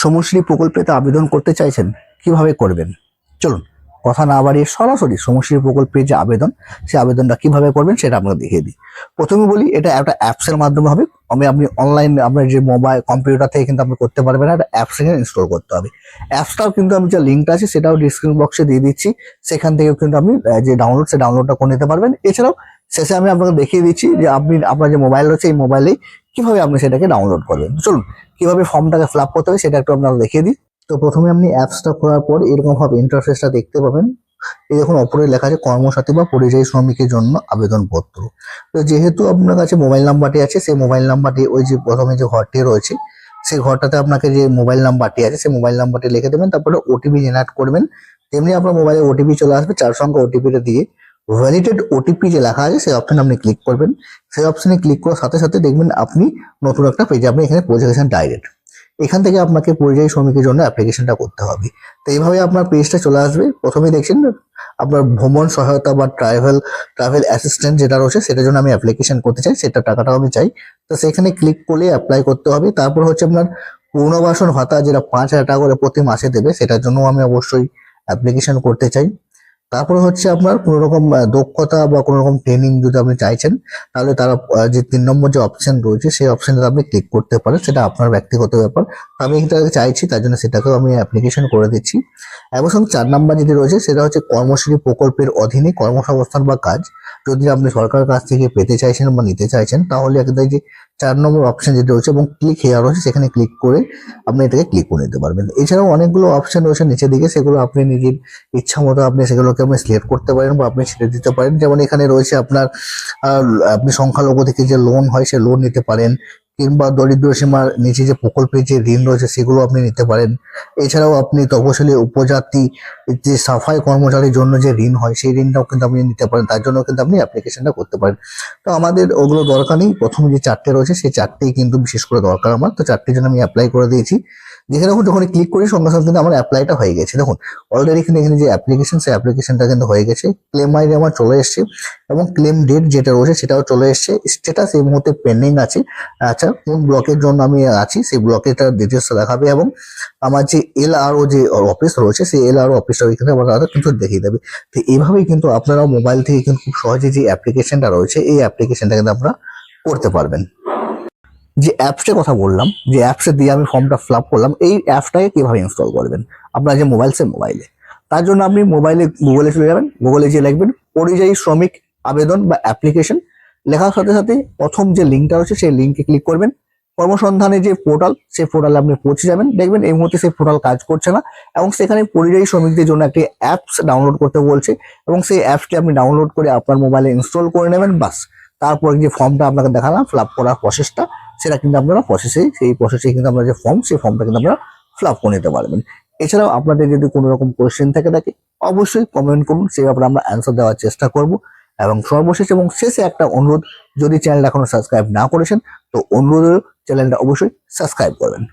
শ্রমশ্রী প্রকল্পেতে আবেদন করতে চাইছেন, কিভাবে করবেন? চলুন কথা না বাড়িয়ে সরাসরি শ্রমশ্রী প্রকল্পের যে আবেদন, সেই আবেদনটা কিভাবে করবেন সেটা আপনাকে দেখিয়ে দিই। প্রথমে বলি, এটা একটা অ্যাপসের মাধ্যমে হবে। আপনি অনলাইন আপনার যে মোবাইল কম্পিউটার থেকে কিন্তু আপনি করতে পারবেন না, একটা অ্যাপস থেকে ইনস্টল করতে হবে। অ্যাপসটাও কিন্তু আমি যে লিঙ্কটা আছে সেটাও ডিসক্রিপশন বক্সে দিয়ে দিচ্ছি, সেখান থেকেও কিন্তু আপনি যে ডাউনলোডটা করে নিতে পারবেন। এছাড়াও শেষে আমি আপনাকে দেখিয়ে দিচ্ছি যে আপনার যে মোবাইল রয়েছে এই মোবাইলেই কিভাবে আপনি সেটাকে ডাউনলোড করবেন। চলুন কিভাবে ফর্মটাকে ফিল আপ করতে হবে সেটা একটু আপনাকে দেখিয়ে দিই। তো প্রথমে আপনি অ্যাপসটা খোলার পর এরকম ভাবে ইন্টারফেসটা দেখতে পাবেন। এই দেখুন ওপরে লেখা আছে কর্মসাথী বা পরিযায়ী শ্রমিকের জন্য আবেদনপত্র। তো যেহেতু আপনার কাছে মোবাইল নাম্বারটি আছে, সেই মোবাইল নাম্বারটি ওই যে প্রথমে যে ঘরটি রয়েছে সেই ঘরটাতে আপনাকে যে মোবাইল নাম্বারটি আছে সেই মোবাইল নাম্বারটি লিখে দেবেন, তারপরে ওটিপি জেনারেট করবেন। তেমনি আপনার মোবাইলে ওটিপি চলে আসবে, 4 সংখ্যা ওটিপিটা দিয়ে ভ্যালিডেট ওটিপি যে লেখা আছে সেই অপশনে আপনি ক্লিক করবেন। সেই অপশনে ক্লিক করার সাথে সাথে দেখবেন আপনি নতুন একটা পেজে আপনি এখানে পৌঁছে গেছেন ডাইরেক্ট। এখান থেকে আপনাকে পরিযায়ী শ্রমিকের জন্য অ্যাপ্লিকেশনটা করতে হবে। তো এইভাবে আপনার পেজটা চলে আসবে। প্রথমে দেখছেন আপনার ভ্রমণ সহায়তা বা ট্রাভেল অ্যাসিস্ট্যান্ট যেটা রয়েছে সেটার জন্য আমি অ্যাপ্লিকেশন করতে চাই, সেটা টাকাটাও আমি চাই। তো সেখানে ক্লিক করলে অ্যাপ্লাই করতে হবে। তারপর হচ্ছে আপনার পুনর্বাসন ভাতা যেটা 5,000 টাকা করে প্রতি মাসে দেবে, সেটার জন্য আমি অবশ্যই অ্যাপ্লিকেশন করতে চাই। তারপরে হচ্ছে আপনার কোনো রকম দক্ষতা বা কোনো রকম ট্রেনিং যদি আপনি চাইছেন, তাহলে তারা যে 3 নম্বর যে অপশন রয়েছে সেই অপশনটা আপনি ক্লিক করতে পারেন, সেটা আপনার ব্যক্তিগত ব্যাপার। আমি এটা চাইছি, তার জন্য সেটাকেও আমি অ্যাপ্লিকেশন করে দিচ্ছি। এবং 4 নম্বর যেটি রয়েছে সেটা হচ্ছে কর্মশ্রী প্রকল্পের অধীনে কর্মসংস্থান বা কাজ যদি আপনি সরকারের কাছ থেকে পেতে চাইছেন বা নিতে চাইছেন, তাহলে একদম যে 4 নম্বর অপশন যেটা রয়েছে এবং ক্লিক হেয়ার রয়েছে সেখানে ক্লিক করে আপনি এটাকে ক্লিক করে নিতে পারবেন। এছাড়াও অনেকগুলো অপশন রয়েছে নিচের দিকে, সেগুলো আপনি নিজের ইচ্ছা মতো আপনি সেগুলোকে আপনি সিলেক্ট করতে পারেন বা আপনি ছেড়ে দিতে পারেন। যেমন এখানে রয়েছে আপনার আপনি সংখ্যালঘু থেকে যে লোন হয় সে লোন নিতে পারেন, কিংবা দরিদ্র সীমার নিচে যে প্রকল্পের যে ঋণ রয়েছে সেগুলো আপনি নিতে পারেন। এছাড়াও আপনি তপশিলি উপজাতি যে সাফাই কর্মচারীর জন্য যে ঋণ হয় সেই ঋণটাও কিন্তু আপনি নিতে পারেন, তার জন্য কিন্তু আপনি অ্যাপ্লিকেশনটা করতে পারেন। তো আমাদের ওগুলো দরকার নেই, প্রথমে যে 4টে রয়েছে সেই 4টেই কিন্তু বিশেষ করে দরকার আমার। তো 4টের জন্য আমি অ্যাপ্লাই করে দিয়েছি। যেখানে যখন ক্লিক করি সঙ্গে সঙ্গে কিন্তু আমার অ্যাপ্লাইটা হয়ে গেছে। দেখুন অলরেডি কিন্তু এখানে যে অ্যাপ্লিকেশন সেই অ্যাপ্লিকেশনটা কিন্তু হয়ে গেছে, ক্লেম আইডি আমার চলে এসেছে এবং ক্লেম ডেট যেটা রয়েছে সেটাও চলে এসেছে। স্ট্যাটাস এই মুহূর্তে পেন্ডিং আছে। আচ্ছা, কোন ব্লকের জন্য আমি আছি সেই ব্লকের ডিটেলস দেখাবে এবং আমার যে এলআরও যে অফিস রয়েছে সেই এলআরও অফিসটা এখানে আমার কিন্তু দেখিয়ে দেবে। তো এইভাবেই কিন্তু আপনারা মোবাইল থেকে কিন্তু খুব সহজে যে অ্যাপ্লিকেশনটা রয়েছে এই অ্যাপ্লিকেশনটা কিন্তু আপনারা করতে পারবেন। যে অ্যাপসটার কথা বললাম, যে অ্যাপসে দিয়ে আমি ফর্মটা ফিল আপ করলাম, এই অ্যাপসটাকে কিভাবে ইনস্টল করবেন আপনার যে মোবাইল সে মোবাইলে। তার জন্য আপনি গুগলে চলে যাবেন, গুগলে যে লিখবেন পরিযায়ী শ্রমিক আবেদন বা অ্যাপ্লিকেশন, লেখার সাথে সাথে প্রথম যে লিঙ্কটা রয়েছে সেই লিঙ্কে ক্লিক করবেন। কর্মসন্ধানে যে পোর্টাল সেই পোর্টালে আপনি পৌঁছে যাবেন, দেখবেন এই মুহূর্তে সেই পোর্টাল কাজ করছে না এবং সেখানে পরিযায়ী শ্রমিকদের জন্য একটি অ্যাপস ডাউনলোড করতে বলছে এবং সেই অ্যাপসটি আপনি ডাউনলোড করে আপনার মোবাইলে ইনস্টল করে নেবেন। বাস, তারপর যে ফর্মটা আপনাকে দেখালাম ফিল আপ করার প্রসেসটা, সেটা কিন্তু আপনারা সেই প্রসেসে কিন্তু আপনার যে ফর্ম সেই ফর্মটা কিন্তু আপনারা ফিল আপ করে নিতে পারবেন। এছাড়াও আপনাদের যদি কোনো রকম কোয়েশ্চেন থেকে থাকে অবশ্যই কমেন্ট করুন, সেই ব্যাপারে আমরা অ্যান্সার দেওয়ার চেষ্টা করব। এবং সর্বশেষ এবং শেষে একটা অনুরোধ, যদি চ্যানেলটা এখনো সাবস্ক্রাইব না করেছেন তো অনুরোধ চ্যানেলটা অবশ্যই সাবস্ক্রাইব করবেন।